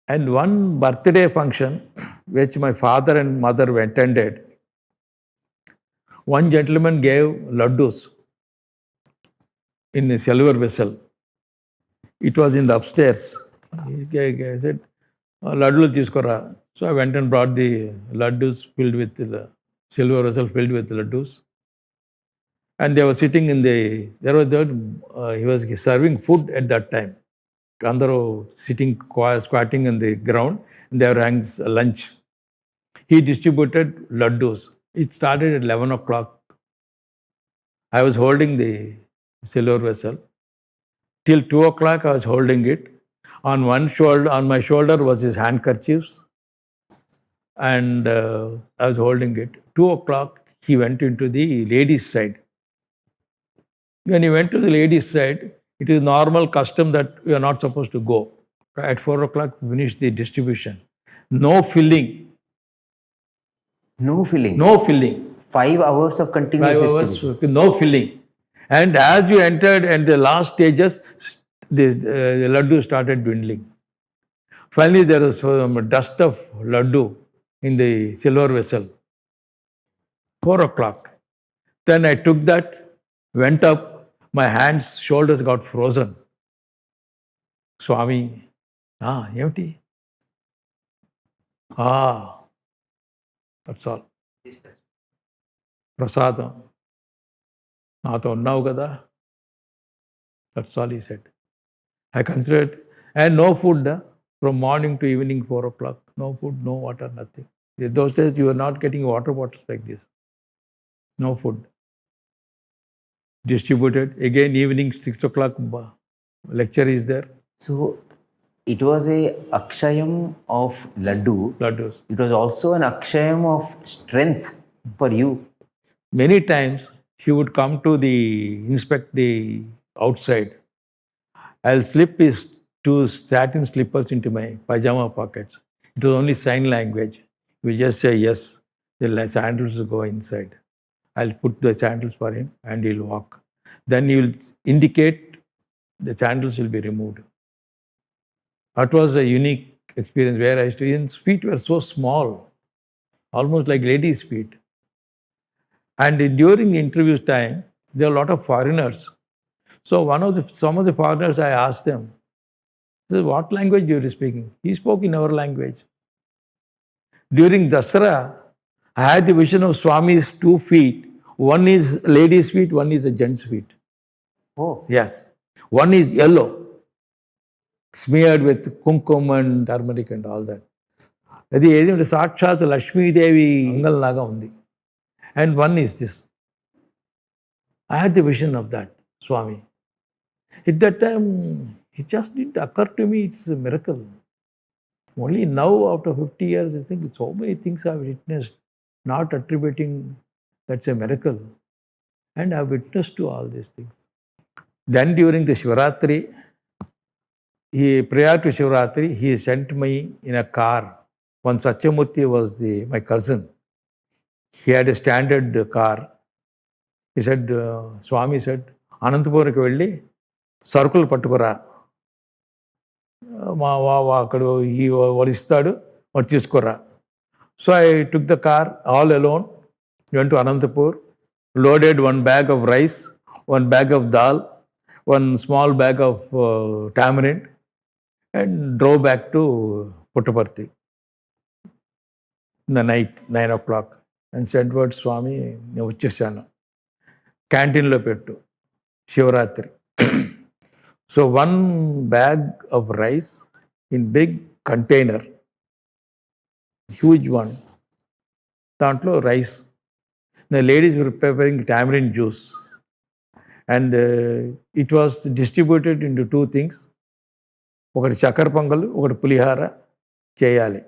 And one birthday function, which my father and mother attended, one gentleman gave laddus in a silver vessel. It was in the upstairs. He said, Laddu tiskora. So I went and brought the laddus filled with the silver vessel filled with laddus. And they were sitting in he was serving food at that time. Andaro sitting, squatting on the ground, and they were having lunch. He distributed laddus. It started at 11 o'clock. I was holding the silver vessel. Till 2 o'clock, I was holding it. On my shoulder was his handkerchiefs, and I was holding it. 2 o'clock, he went into the ladies' side. When he went to the ladies' side, it is normal custom that we are not supposed to go. At 4 o'clock, finish the distribution. No filling. No filling? No filling. 5 hours of continuous distribution? No filling. And as you entered in the last stages, the laddu started dwindling. Finally, there was some dust of laddu in the silver vessel. 4 o'clock. Then I took that, went up, my hands, shoulders got frozen. Swami, empty. That's all. Prasadam. Nato unnavu kada. That's all he said. I considered, and no food from morning to evening 4 o'clock. No food, no water, nothing. In those days, you were not getting water bottles like this. No food. Distributed. Again, evening 6 o'clock, lecture is there. So, it was a akshayam of laddu. Laddus. It was also an akshayam of strength for you. Many times, he would come to inspect the outside. I'll slip his 2 satin slippers into my pajama pockets. It was only sign language. We just say yes, the sandals will go inside. I'll put the sandals for him and he'll walk. Then he will indicate the sandals will be removed. That was a unique experience where his feet were so small, almost like ladies' feet. And during the interview time, there were a lot of foreigners. So some of the foreigners, I asked them, what language you are speaking? He spoke in our language. During Dasara, I had the vision of Swami's 2 feet. One is lady's feet, one is a gent's feet. Oh. Yes. One is yellow, smeared with kumkum and turmeric and all that. Adi edinte Sakshat Lakshmi Devi Angal Naga undi. And one is this. I had the vision of that, Swami. At that time, it just didn't occur to me, it's a miracle. Only now, after 50 years, I think so many things I've witnessed, not attributing that's a miracle. And I've witnessed to all these things. Then during the Shivaratri, prior to Shivaratri, he sent me in a car. One Satyamurti was my cousin. He had a standard car. He said, Swami said, Anantapuraki velli circle pattukora. Akkadu he valistadu or teeskora. So I took the car all alone, went to Anantapur, loaded 1 bag of rice, 1 bag of dal, 1 small bag of tamarind, and drove back to Puttaparthi in the night, 9 o'clock. And said, what Swami, నేను వచ్చేసాను. క్యాంటీన్లో పెట్టు Shivaratri. So 1 bag of rice in big container, huge one. Daantlo rice. The ladies were preparing tamarind juice. And it was distributed into 2 things. ఒకటి చక్కెర పొంగల్, ఒకటి పులిహార చేయాలి.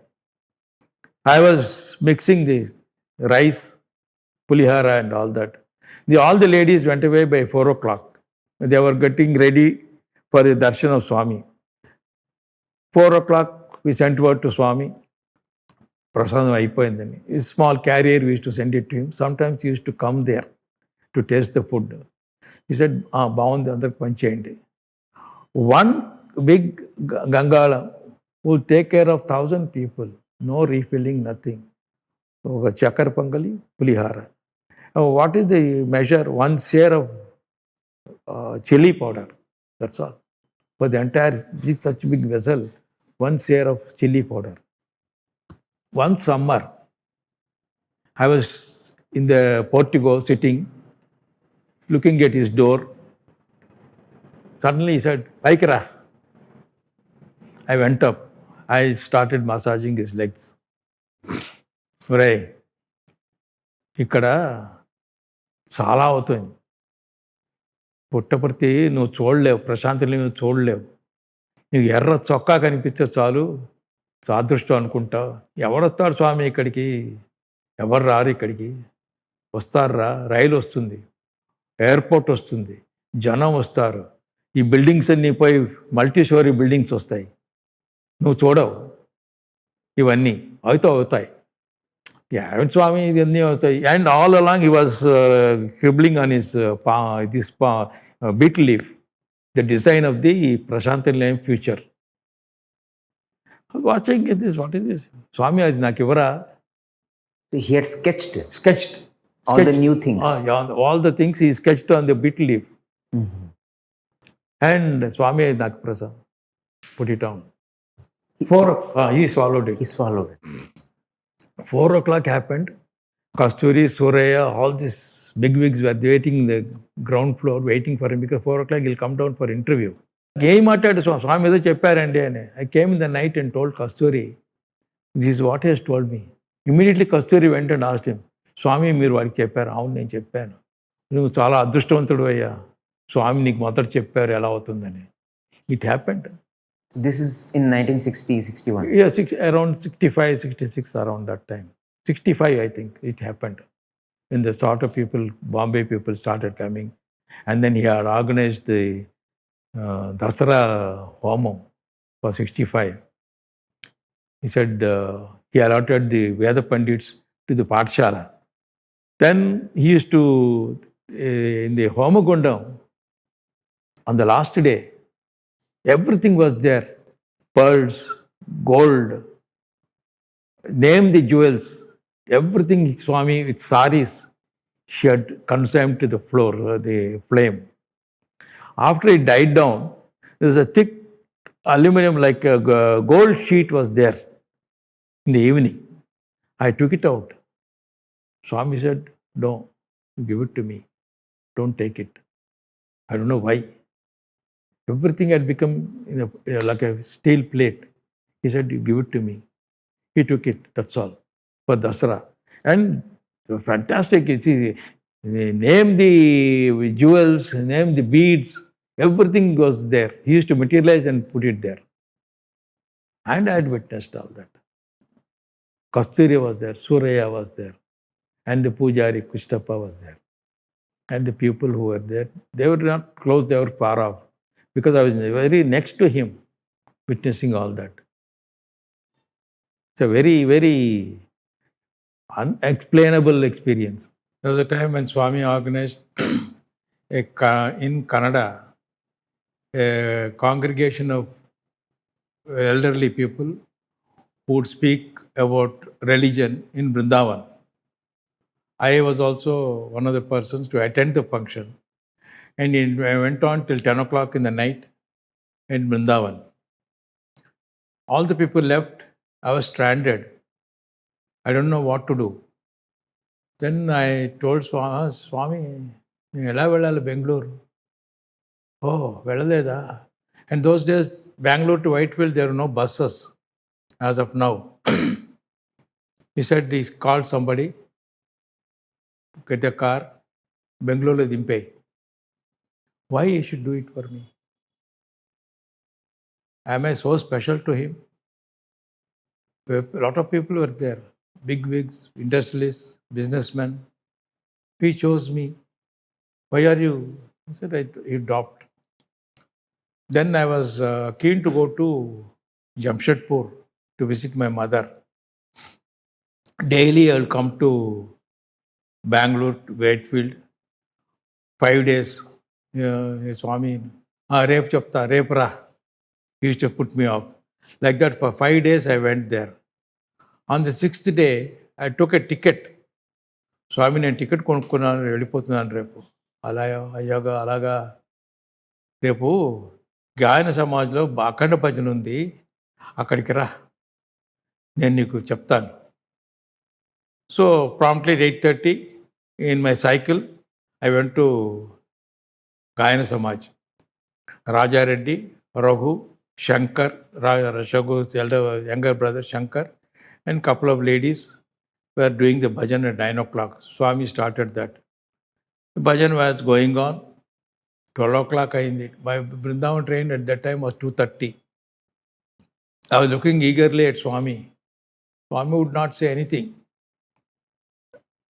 I was mixing this rice, pulihara and all that. All the ladies went away by 4 o'clock. They were getting ready for the darshan of Swami. 4 o'clock, we sent word to Swami. Prasadam అయిపోయిందని. A small carrier, we used to send it to him. Sometimes he used to come there to taste the food. He said, బాగుంది అందరికి పంచేయండి. 1 big gangalam will take care of 1,000 people. No refilling, nothing. Chakar Pangali, Pulihara. What is the measure? 1 share of chili powder. That's all. For the entire such big vessel, 1 share of chili powder. One summer, I was in the portico sitting, looking at his door. Suddenly he said, Paikara. I went up. I started massaging his legs. ఒరే ఇక్కడ చాలా అవుతుంది. పుట్టపర్తి నువ్వు చూడలేవు, ప్రశాంతిని నువ్వు చూడలేవు. నీకు ఎర్ర చొక్కా కనిపిస్తే చాలు అదృష్టం అనుకుంటావు. ఎవడొస్తాడు స్వామి ఇక్కడికి? ఎవరు రారు ఇక్కడికి. వస్తారా? రైలు వస్తుంది, ఎయిర్పోర్ట్ వస్తుంది, జనం వస్తారు, ఈ బిల్డింగ్స్ అన్నీ పోయి మల్టీ స్టోరీ బిల్డింగ్స్ వస్తాయి. నువ్వు చూడవు. ఇవన్నీ అవుతాయి. ఏమిటి స్వామి ఇది అన్నీ అవుతాయి. And all along he was scribbling on his this betel leaf, the design of the Prashanti Nilayam future. Watching this, what is this? Swami అది నాకు ఇవ్వరా? He had sketched Sketched. all the new things. All the things he sketched on the beetle leaf. And Swami నాకు Prasad, put it down. 4 he swallowed it. He swallowed it. 4 o'clock happened. Kasturi, Suraya, all these big wigs were waiting in the ground floor, waiting for him, because 4 o'clock he'll come down for interview. ఏం మాట్లాడు స్వామి ఏదో చెప్పారండి అని. I came in the night and told Kasturi, this is what he has told me. Immediately Kasturi went and asked him, స్వామి మీరు వాడికి చెప్పారు? అవును నేను చెప్పాను. నువ్వు చాలా అదృష్టవంతుడు అయ్యా, స్వామి నీకు మొదట చెప్పారు ఎలా అవుతుందని. It happened. This is in 1960, 61. Yeah, around 65, 66, around that time. 65, I think it happened. When the sort of people, Bombay people started coming. And then he had organized the Dasara Homam for 65. He said he allotted the Veda Pandits to the Pathshala. Then he used to, in the Homagundam, on the last day, everything was there. Pearls, gold, name the jewels, everything Swami with saris, she had consigned to the floor, the flame. After it died down, there was a thick aluminum, like a gold sheet was there in the evening. I took it out. Swami said, no, you give it to me. Don't take it. I don't know why. Everything had become like a steel plate. He said, you give it to me. He took it, that's all, for Dasara. And fantastic, you see, name the jewels, name the beads, everything was there. He used to materialize and put it there. And I had witnessed all that. Kasturi was there, Suraya was there, and the Pujari Kushtapa was there. And the people who were there, they were not close, they were far off, because I was very next to him, witnessing all that. It's a very, very unexplainable experience. There was a time when Swami organized in Canada a congregation of elderly people who would speak about religion in Vrindavan. I was also one of the persons to attend the function. And I went on till 10 o'clock in the night in Vrindavan. All the people left. I was stranded. I don't know what to do. Then I told Swami, ela velali Bangalore. Oh, velaleda. And those days, Bangalore to Whitefield, there were no buses as of now. He said he called somebody, get a car, Bangalore dimpe. Why he should do it for me? Am I so special to him? A lot of people were there, big wigs, industrialists, businessmen. He chose me. Why are you? I said, he dropped. Then I was keen to go to Jamshedpur to visit my mother. Daily I will come to Bangalore, to Whitefield, 5 days. Swami, rep chapta, rep ra. He used to put me off. Like that for 5 days I went there. On the 6th day, I took a ticket. స్వామి నేను ticket కొనుక్కున్నాను వెళ్ళిపోతున్నాను రేపు. అలాగా రేపు గాయన సమాజ్లో అఖండ భజన ఉంది, అక్కడికి రా, నేను నీకు చెప్తాను. So promptly 8:30 in my cycle I went to గాయన Samaj. Rajareddy, Raghu, Shankar, Raghu's younger brother Shankar, and couple of ladies were doing the bhajan at 9 o'clock. Swami started that. The bhajan was going on. 12 o'clock ayindi. My Vrindavan train at that time was 2:30. I was looking eagerly at Swami. Swami would not say anything.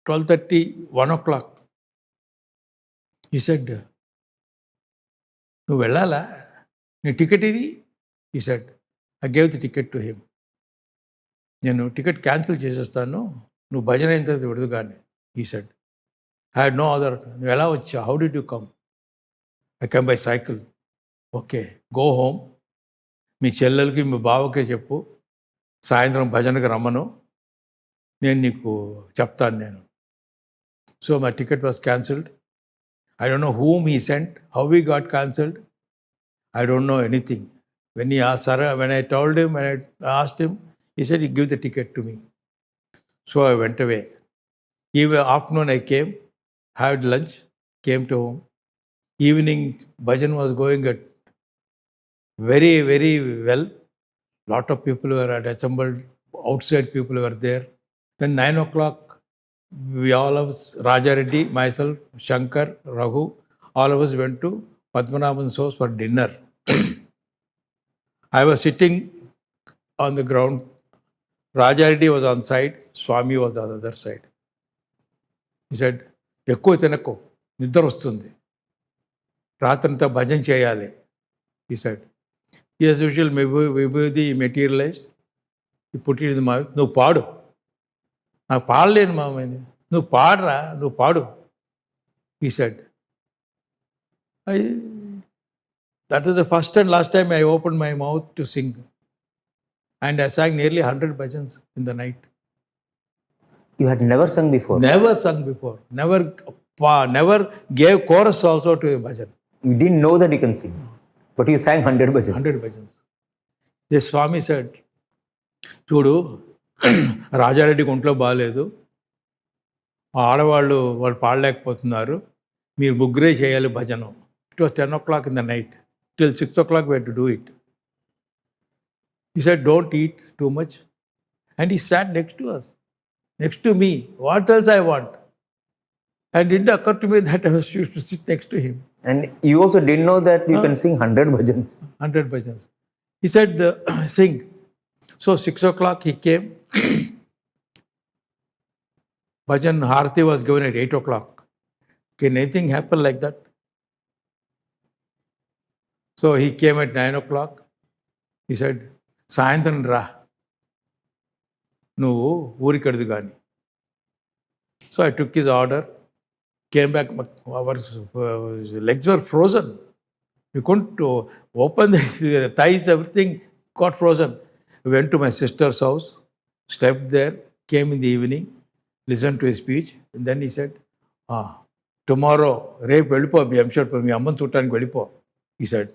12:30, 1 o'clock. He said, "Nu vellala? Ni ticket idi?" He said. I gave the ticket to him. నేను ticket cancel చేసేస్తాను, నువ్వు భజన అయిన తర్వాత విడదు కానీ. He said. I had no other. నువ్వు ఎలా వచ్చా? How did you come? I came by cycle. Okay, go home. మీ చెల్లెలకి మీ బావకే చెప్పు సాయంత్రం భజనకు రమ్మను, నేను నీకు చెప్తాను నేను. So my ticket was cancelled. I don't know whom he sent, how he got cancelled. I don't know anything. When I asked him, he said he give the ticket to me. So I went away. Even afternoon I came, had lunch, came to home. Evening bhajan was going at very, very well. Lot of people were assembled. Outside people were there. Then 9 o'clock, we all of us, Raja Reddy, myself, Shankar, Raghu, all of us went to Padmanabhan's house for dinner. I was sitting on the ground. Raja Reddy was on side, Swami was on the other side. He said, ఎక్కువ తినకు, నిద్ర వస్తుంది, రాత్రంతా భజన చేయాలి. He said, as usual, vibhuti materialised. He put it in the mouth. నువ్వు పాడు. నాకు పాడలేను మామైంది. నువ్వు పాడరా, నువ్వు పాడు. He said. That was the first and last time I opened my mouth to sing. And I sang nearly 100 bhajans in the night. You had never sung before? Never sung before. Never gave chorus also to a bhajan. You didn't know that you can sing, but you sang 100 bhajans. 100 bhajans. The Swami said, చూడు, రాజారెడ్డికి ఒంట్లో బాగాలేదు, ఆడవాళ్ళు వాళ్ళు పాడలేకపోతున్నారు, మీరు ముగ్గురే చేయాలి భజనం. It was 10 o'clock in the night. Till 6 o'clock we had to do it. He said, don't eat too much. And he sat next to us, next to me. What else I want? And it didn't occur to me that I was used to sit next to him. And you also didn't know that you can sing 100 bhajans. 100 bhajans. He said, sing. So 6 o'clock he came. Bhajan Harati was given at 8 o'clock. Can anything happen like that? So he came at 9 o'clock. He said, సాయంత్రం రా, నువ్వు ఊరికడదు కానీ. So I took his order, came back. Our legs were frozen. We couldn't open the thighs, everything got frozen. We went to my sister's house, slept there, came in the evening, listened to his speech, and then he said, tomorrow, రేపు వెళ్ళిపో, మీ అమ్మని చూడటానికి వెళ్ళిపో. He said.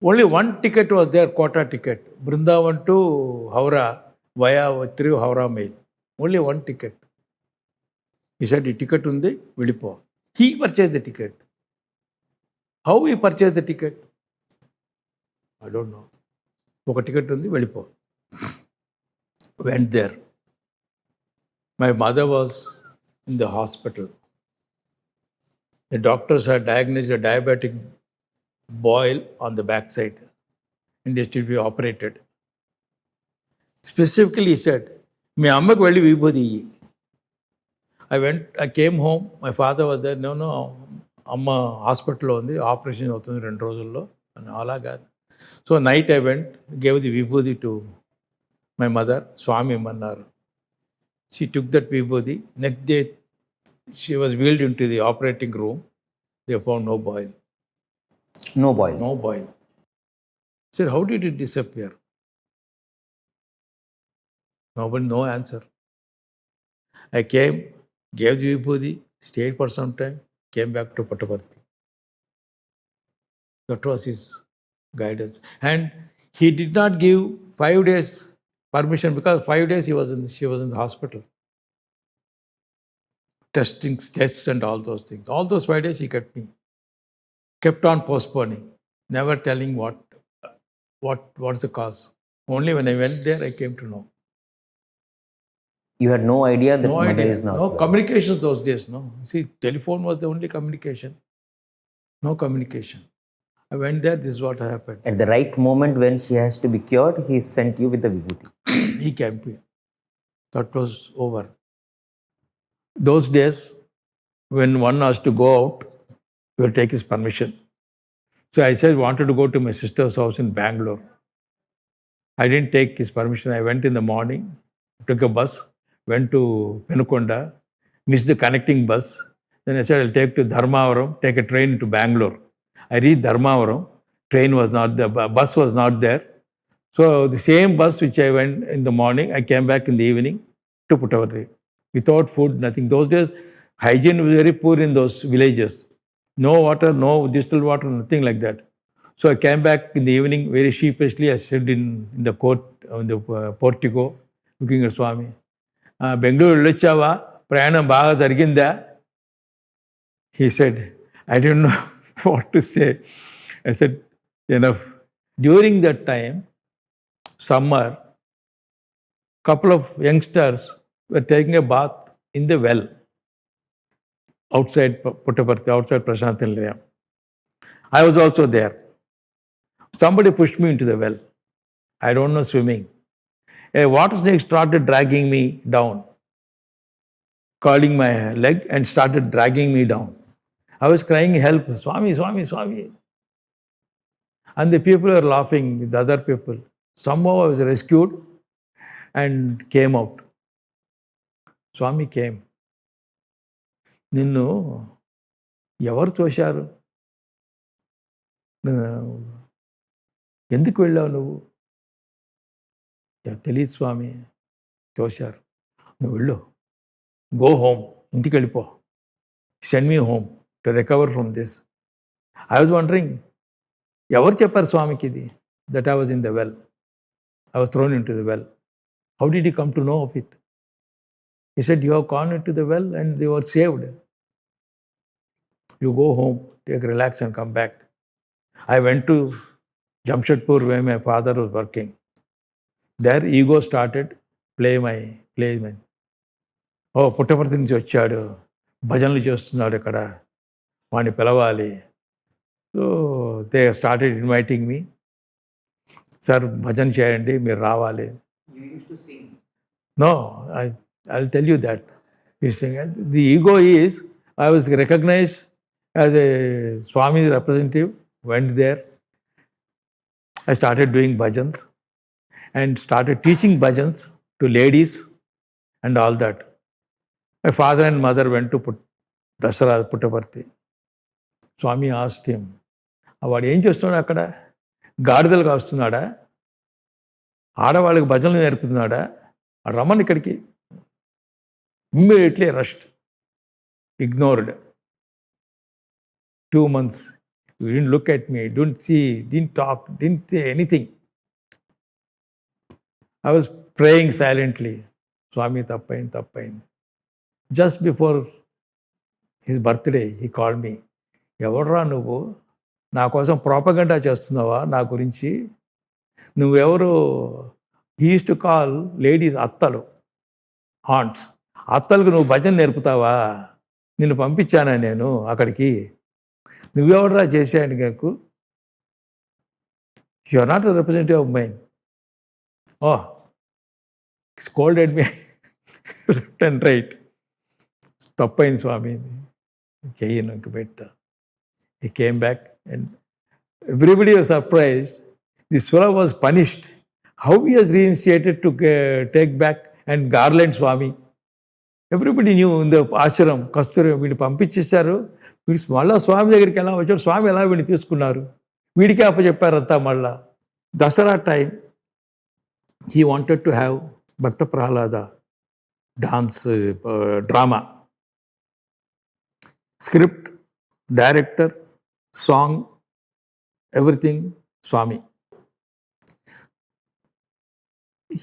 Only one ticket was there, quota ticket. Vrindavan to Howrah via through Howrah mail. Only one ticket. He said, ticket undi, velipo. He purchased the ticket. How he purchased the ticket? I don't know. Oka ticket undi, velipo. Went there. My mother was in the hospital. The doctors had diagnosed a diabetic boil on the backside and it should be operated. Specifically he said, మీ అమ్మకు వెళ్ళి విభూది ఇయ్యి. I came home, my father was there. No, అమ్మ హాస్పిటల్లో ఉంది, operation అవుతుంది 2 రోజుల్లో అని. అలాగా. So night I went, gave the vibhuti to my mother. Swami ఇమ్మన్నారు. She took that vibhuti. Next day she was wheeled into the operating room. They found no boil. No boil. No boil. I said, how did it disappear? Nobody, no answer. I came, gave the vibhuti, stayed for some time, came back to Puttaparthi. That was his guidance. And he did not give 5 days permission because 5 days she was in the hospital. Tests and all those things. All those 5 days he kept on postponing, never telling what's the cause. Only when I went there, I came to know. You had no idea that No mother idea. is not No well. communication those days. No. See, telephone was the only communication. No communication. I went there, this is what happened. At the right moment when she has to be cured, he sent you with the vibhuti. He came here. That was over. Those days, when one has to go out, you will take his permission. So I said, wanted to go to my sister's house in Bangalore. I didn't take his permission. I went in the morning, took a bus, went to Penukonda, missed the connecting bus. Then I said, I'll take to Dharmavaram, take a train to Bangalore. I reached Dharmavaram, train was not there, bus was not there. So the same bus which I went in the morning, I came back in the evening to Puttaparthi. Without food, nothing. Those days, hygiene was very poor in those villages. No water, no distilled water, nothing like that. So I came back in the evening, very sheepishly. I stood in the court, in the portico, looking at Swami. Bengaluru వెళ్ళొచ్చావా ప్రయాణం బాగా జరిగిందా? He said, I didn't know what to say. I said, enough. During that time, summer, couple of youngsters were taking a bath in the well outside Puttaparthi, outside Prasanthi Nilayam. I was also there. Somebody pushed me into the well. I don't know swimming. A water snake started dragging me down, curling my leg and started dragging me down. I was crying, help, Swami, Swami, Swami. And the people were laughing, the other people. Somehow I was rescued and came out. Swami came. నిన్ను ఎవరు తోశారు? ఎందుకు వెళ్ళావు నువ్వు? తెలియదు స్వామి, తోశారు. నువ్వు వెళ్ళు, go home, ఇంటికి వెళ్ళిపో, send me home to recover from this. I was wandering, ఎవరు చెప్పారు స్వామికి ఇది? That I was in the well. I was thrown in to the well. How did you come to know of it? He said, you have gone into the well and they were saved. You go home, take relax and come back. I went to Jamshedpur where my father was working. There ego started play my. Oh, Puttaparthi నుంచి వచ్చాడు, భజనలు చేస్తున్నాడు ఇక్కడ, వాడిని పిలవాలి. So they started inviting me. Sir భజన చేయండి, మీరు రావాలి. No, I'll tell you that. The ego is, I was recognized as a Swami's representative, went there. I started doing bhajans and started teaching bhajans to ladies and all that. My father and mother went to Dasara Puttaparthi. Swami asked him, వాడు ఏం చేస్తున్నాడు అక్కడ? గాడిదలు కాస్తున్నాడా? ఆడవాళ్ళకి భజనలు నేర్పుతున్నాడా? రమ్మని ఇక్కడికి. Immediately rushed, ignored. 2 months, he didn't look at me, didn't see, didn't talk, didn't say anything. I was praying silently. Swami, tappain. Just before his birthday, he called me. ఎవర్రా నువ్వు? నా కోసం ప్రాపగండా చేస్తున్నావా నా గురించి? నువ్వెవరు? He used to call ladies అత్తలు, aunts. అత్తలకు నువ్వు భజన నేర్పుతావా? నిన్ను పంపించానా నేను అక్కడికి? నువ్వెవడరా చేశాను నాకు? You are not a representative of mine. Oh, scolded me left and right. తప్పైంది స్వామి, చెయ్యను ఇంక పెట్ట. He came back and everybody was surprised. This fellow was punished. How he was reinstated to take back and garland Swami. Everybody knew in the ashram, Kasturi, వీడిని పంపించేశారు, వీడి మళ్ళా స్వామి దగ్గరికి ఎలా వచ్చారు, స్వామి ఎలా వీడిని తీసుకున్నారు, వీడికే అప్పచెప్పారంతా. మళ్ళా Dasara time he wanted to have Bhakta Prahlada dance drama script director song everything Swami.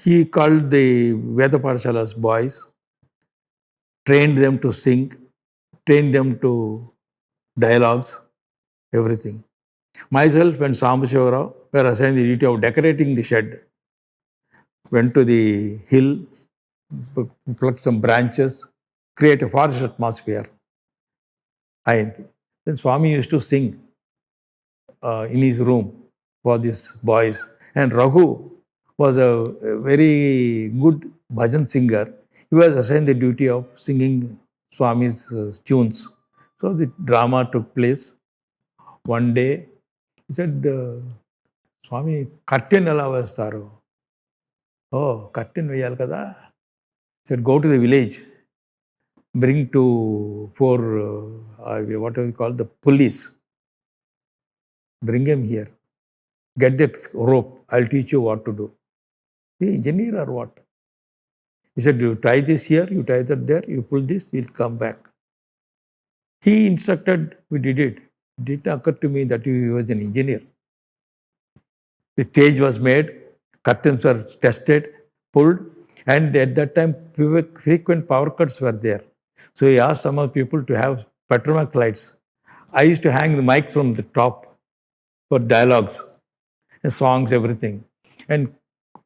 He called the Veda Pathshala's boys, trained them to sing, trained them to dialogues, everything. Myself and Sambashivarao were assigned the duty of decorating the shed. Went to the hill, plucked some branches, create a forest atmosphere. Then Swami used to sing in his room for these boys. And Raghu was a very good bhajan singer. He was assigned the duty of singing Swami's tunes. So the drama took place. One day, he said, Swami, curtain ela vestaru? Oh, curtain veyali kada? He said, go to the village. Bring to four, what do we call, the police. Bring him here. Get the rope. I'll teach you what to do. Be engineer or what? He said, you tie this here, you tie that there, you pull this, you'll come back. He instructed, we did it. It didn't occur to me that he was an engineer. The stage was made, curtains were tested, pulled, and at that time, frequent power cuts were there. So he asked some of the people to have petromax lights. I used to hang the mic from the top for dialogues, and songs, everything. And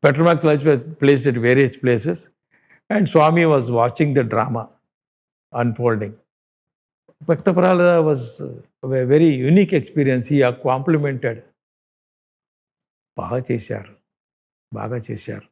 petromax lights were placed at various places, and Swami was watching the drama unfolding. Bhakta Prahalada was a very unique experience. He complimented. బాగా చేశారు